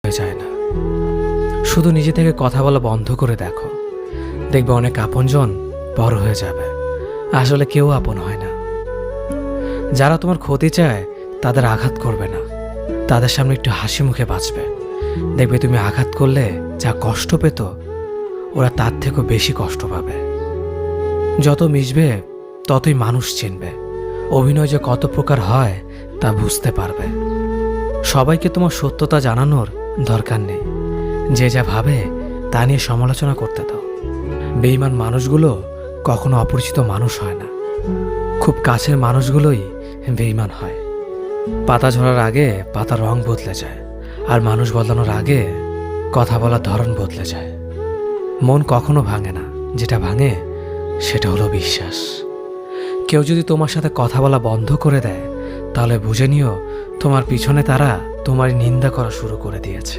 হয়ে যায় না। শুধু নিজে থেকে কথা বলা বন্ধ করে দেখো, দেখবে অনেক আপনজন বড় হয়ে যাবে। আসলে কেউ আপন হয় না। যারা তোমার ক্ষতি চায় তাদের আঘাত করবে না, তাদের সামনে একটু হাসি মুখে বাঁচবে। দেখবে তুমি আঘাত করলে যা কষ্ট পেত, ওরা তার থেকেও বেশি কষ্ট পাবে। যত মিশবে ততই মানুষ চিনবে, অভিনয় যে কত প্রকার হয় তা বুঝতে পারবে। সবাইকে তোমার সত্যতা জানানোর দরকার নেই, যে যা ভাবে তা নিয়ে সমালোচনা করতে দাও। বেঈমান মানুষগুলো কখনো অপরিচিত মানুষ হয় না, খুব কাছের মানুষগুলোই বেঈমান হয়। পাতা ঝরার আগে পাতার রং বদলে যায়, আর মানুষ বদলানোর আগে কথা বলার ধরন বদলে যায়। মন কখনো ভাঙে না, যেটা ভাঙে সেটা হলো বিশ্বাস। কেউ যদি তোমার সাথে কথা বলা বন্ধ করে দেয়, তাহলে বুঝে নিও তোমার পিছনে তারা তোমার নিন্দা করা শুরু করে দিয়েছে।